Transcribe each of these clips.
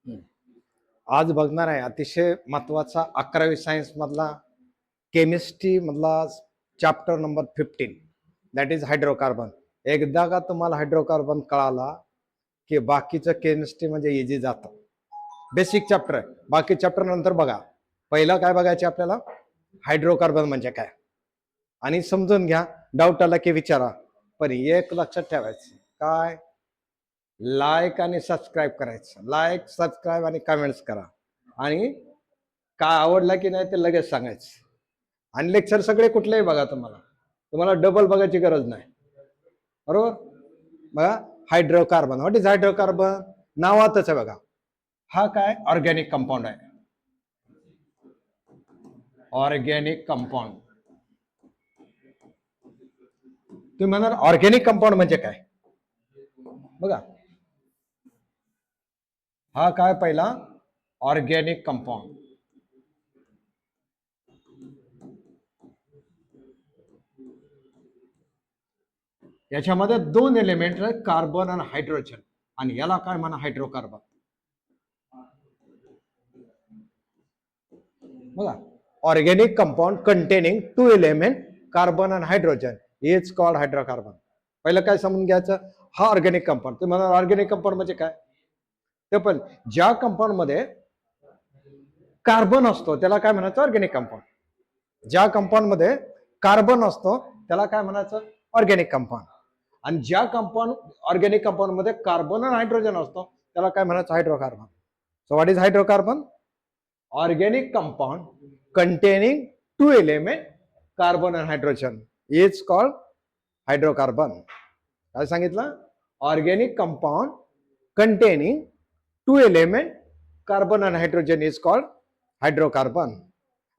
हम्म. आज बघणार आहे अतिशय महत्वाचा 11वी सायन्स मधला केमिस्ट्री मधला chapter number 15 that is hydrocarbon. एकदा का तुम्हाला हायड्रोकार्बन कळाला की बाकीचं केमिस्ट्री म्हणजे इझी जातं. बेसिक चॅप्टर आहे. बाकी चॅप्टर नंतर बघा. पहिलं काय बघायचे आपल्याला, हायड्रोकार्बन म्हणजे काय आणि समजून घ्या. डाऊट आला की विचारा. पण एक लक्षात ठेवायचं, काय लाईक आणि सबस्क्राईब करायचं. लाईक, सबस्क्राईब आणि कमेंट्स करा. आणि काय आवडला की नाही ते लगेच सांगायचं. आणि लेक्चर सगळे कुठलेही बघा, तुम्हाला डबल बघायची गरज नाही. बरोबर. बघा, हायड्रोकार्बन. What is hydrocarbon? नावातच आहे बघा. हा काय ऑर्गॅनिक कंपाऊंड आहे. Organic compound. तुम्ही म्हणाल ऑर्गॅनिक कंपाऊंड म्हणजे काय? बघा, हा काय पहिला ऑर्गॅनिक कंपाऊंड. याच्यामध्ये दोन एलिमेंट आहेत, कार्बन आणि हायड्रोजन. आणि याला काय म्हणा, हायड्रोकार्बन. बघा, organic compound containing two element carbon आणि हायड्रोजन इज कॉल्ड हायड्रोकार्बन. पहिलं काय समजून घ्यायचं, हा ऑर्गॅनिक कंपाऊंड. तुम्ही म्हणा ऑर्गॅनिक कंपाऊंड म्हणजे काय? ते पण ज्या कंपाऊंड मध्ये कार्बन असतो त्याला काय म्हणायचं, ऑर्गॅनिक कंपाऊंड. ज्या कंपाऊंड मध्ये कार्बन असतो त्याला काय म्हणायचं, ऑर्गॅनिक कंपाऊंड. आणि ज्या कंपाऊंड ऑर्गॅनिक कंपाऊंड मध्ये कार्बन आणि हायड्रोजन असतो त्याला काय म्हणायचं, hydrocarbon. So what is hydrocarbon? Organic compound containing two element carbon and hydrogen is called hydrocarbon. काय सांगितलं? Organic compound containing two element carbon and hydrogen is called hydrocarbon.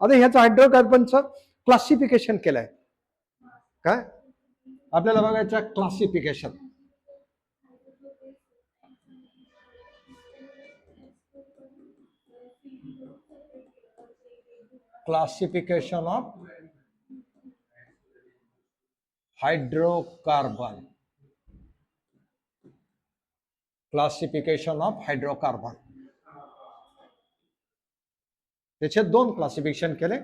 आता ह्याचं हायड्रोकार्बनचं क्लासिफिकेशन केलंय. काय आपल्याला बघायचं classification. Classification of hydrocarbon. Classification of hydrocarbon. त्याचे दोन क्लासिफिकेशन केले.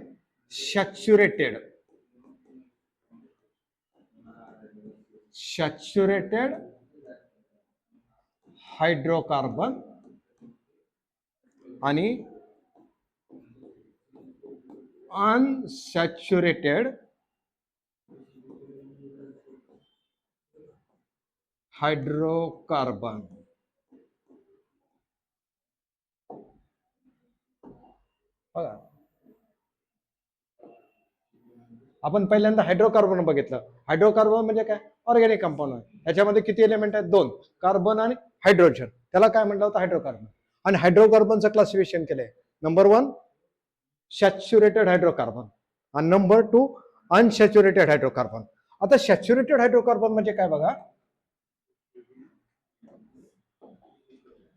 सॅच्युरेटेड हायड्रोकार्बन आणि अनसॅच्युरेटेड हायड्रोकार्बन. बघा, आपण पहिल्यांदा हायड्रोकार्बन बघितलं. हायड्रोकार्बन म्हणजे काय, ऑर्गॅनिक कंपाऊंड आहे. याच्यामध्ये किती एलिमेंट आहेत, दोन, कार्बन आणि हायड्रोजन. त्याला काय म्हटलं होतं, हायड्रोकार्बन. आणि हायड्रोकार्बनचं क्लासिफिकेशन केलंय. नंबर 1 सॅच्युरेटेड हायड्रोकार्बन आणि नंबर 2 अनसॅच्युरेटेड हायड्रोकार्बन. आता सॅच्युरेटेड हायड्रोकार्बन म्हणजे काय बघा.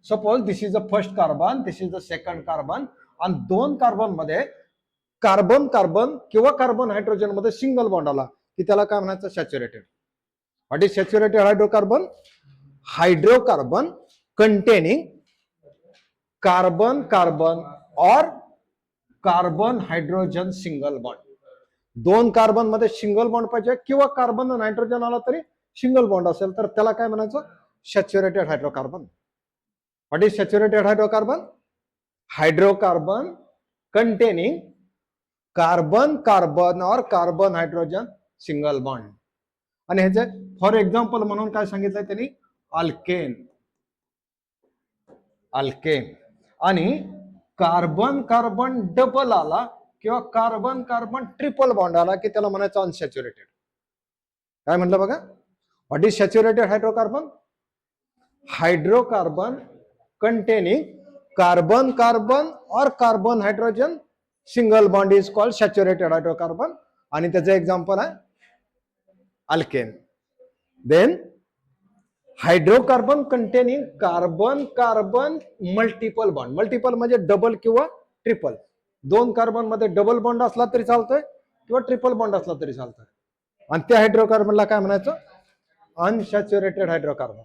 Suppose this is the first carbon, this is the second carbon, आणि दोन कार्बन मध्ये कार्बन कार्बन किंवा कार्बन हायड्रोजन मध्ये सिंगल बॉन्ड आला की त्याला काय म्हणायचं, saturated. What is saturated hydrocarbon? Hydrocarbon containing carbon carbon और कार्बन हायड्रोजन सिंगल बॉन्ड. दोन कार्बन मध्ये सिंगल बॉन्ड पाहिजे किंवा कार्बन आणि हायड्रोजन आला तरी सिंगल बॉन्ड असेल तर त्याला काय म्हणायचं, saturated hydrocarbon. What is saturated hydrocarbon? Hydrocarbon containing carbon carbon और कार्बन हायड्रोजन सिंगल बॉन्ड. आणि ह्याचे फॉर एक्झाम्पल म्हणून काय सांगितलंय त्यांनी, अल्केन. अल्केन. आणि कार्बन कार्बन डबल आला किंवा कार्बन कार्बन ट्रिपल बॉन्ड आला की त्याला म्हणायचं अनसॅच्युरेटेड. काय म्हटलं बघा, what is saturated hydrocarbon? Hydrocarbon containing carbon carbon or carbon hydrogen single bond is called saturated hydrocarbon. आणि त्याचं एक्झाम्पल आहे alkane. Then hydrocarbon containing carbon carbon multiple bond. Multiple म्हणजे डबल किंवा ट्रिपल. दोन कार्बन मध्ये डबल बॉन्ड असला तरी चालतोय किंवा ट्रिपल बॉन्ड असला तरी चालतोय. आणि त्या हायड्रोकार्बनला काय म्हणायचं, unsaturated hydrocarbon.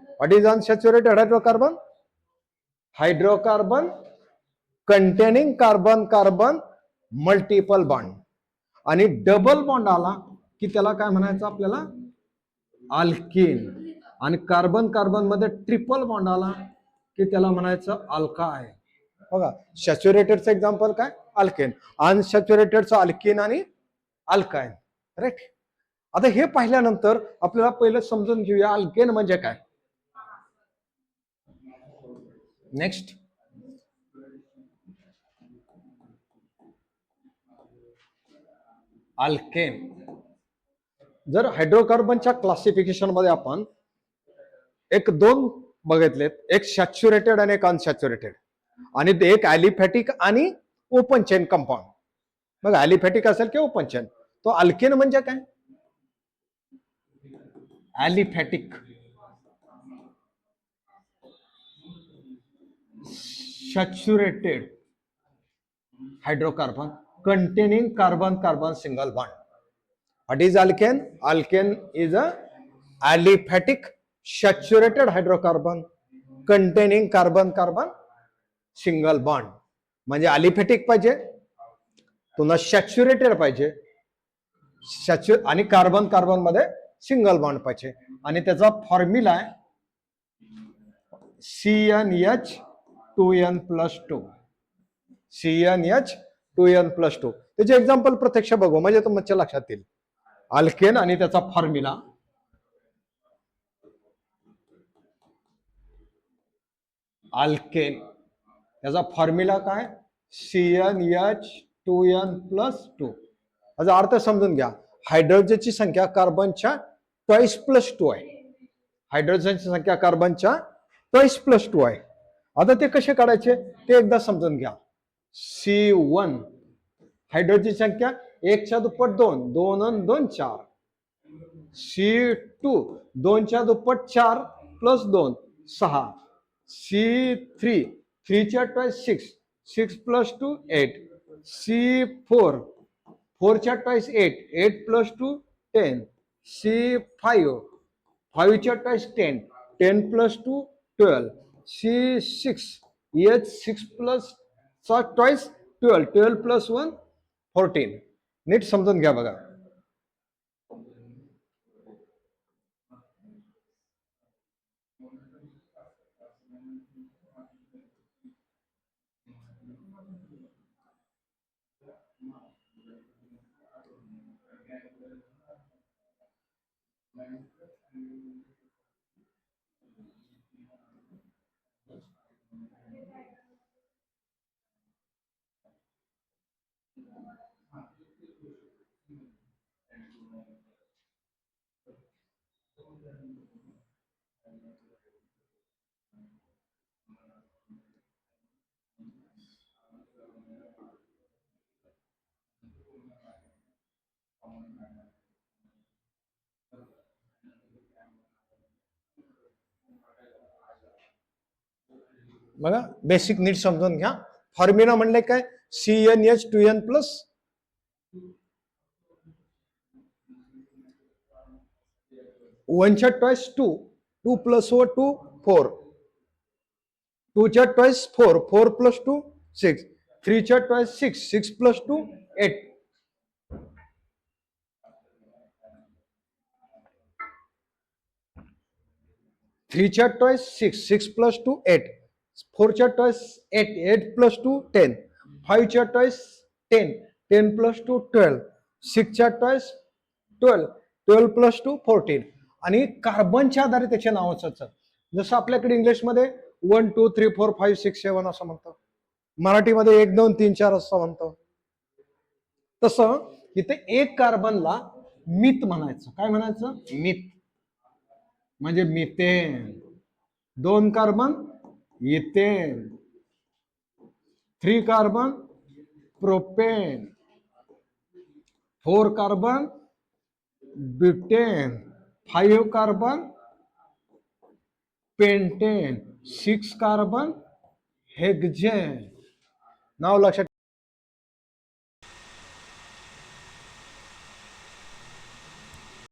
What is unsaturated hydrocarbon? Hydrocarbon containing carbon carbon multiple bond. आणि डबल बॉन्ड आला की त्याला काय म्हणायचं आपल्याला, अल्केन. आणि कार्बन कार्बन मध्ये ट्रिपल बॉन्ड आला की त्याला म्हणायचं अल्काय. बघा, सॅच्युरेटेडचं एक्झाम्पल काय, अल्केन. अनसॅच्युरेटेडचं अल्केन आणि अल्काइन. राईट. आता हे पाहिल्यानंतर आपल्याला पहिलं समजून घेऊया अल्केन म्हणजे काय. Next, alkane. जर हायड्रोकार्बनच्या क्लासिफिकेशन मध्ये आपण एक दोन बघितलेत, एक सॅच्युरेटेड आणि एक अनसॅच्युरेटेड, आणि एक ॲलिफॅटिक आणि ओपन चेन कंपाऊंड. मग ॲलिफॅटिक असेल किंवा ओपन चेन, तो अल्केन म्हणजे काय, aliphatic saturated hydrocarbon containing carbon carbon single bond. What is alkane? Alkane is a aliphatic saturated hydrocarbon containing carbon carbon single bond. म्हणजे अलिफॅटिक पाहिजे, पुन्हा सॅच्युरेटेड पाहिजे, आणि कार्बन कार्बन मध्ये सिंगल बॉन्ड पाहिजे. आणि त्याचा फॉर्म्युला आहे CnH2n+2. CnH2n+2. त्याचे एक्झाम्पल प्रत्यक्ष बघू म्हणजे तुमच्या लक्षात येईल. अल्केन आणि त्याचा फॉर्म्युला, अल्केन त्याचा फॉर्म्युला काय, CnH2n+2. याचा अर्थ समजून घ्या, हायड्रोजनची संख्या कार्बनच्या +2 आहे. हायड्रोजनची संख्या कार्बनच्या +2 आहे. आता ते कसे काढायचे ते एकदा समजून घ्या. C1 हायड्रोजनची संख्या 1 च्या दुप्पट 2, 2 आणि 2 4. C2 2 च्या दुप्पट 4 + 2 6. C3 3 च्या ट्वाइस 6, 6 + 2 8. C4 4 च्या ट्वाइस 8, 8 + 2 10. C5 5 च्या ट्वाइस 10, 10 + 2 12. C6 H6 + twice 12, 12 + 1 14. नीट समजून घ्या बघा. बघा, बेसिक नीट समजून घ्या. फॉर्म्युला म्हणले काय, CnH2n+, 1 च्या ट्वाइस 2, 2 + 2 4, 2 च्या ट्वाइस 4, 4 + 2 6, 3 च्या ट्वाइस 6, 6 + 2 8. 3 च्या ट्वाइस 6, 6 + 2 8. 4 च्या ट्वाइस 8, 8 + 2 10. 5 च्या ट्वाइस 10, 10 + 2 12. 6 च्या ट्वाइस 12, 12 + 2 14. आणि कार्बनच्या आधारे त्याचे नाव असतात. जसं आपल्याकडे इंग्लिशमध्ये 1 2 3 4 5 6 7 असं म्हणतो, मराठीमध्ये 1 2 3 4 असं म्हणतो. तसं इथे एक कार्बनला मिथ म्हणायचं. काय म्हणायचं, मिथ म्हणजे methane. 2 carbon ethane, 3 carbon propane, 4 carbon butane, 5 carbon pentane, 6 carbon hexane. नाव लक्षात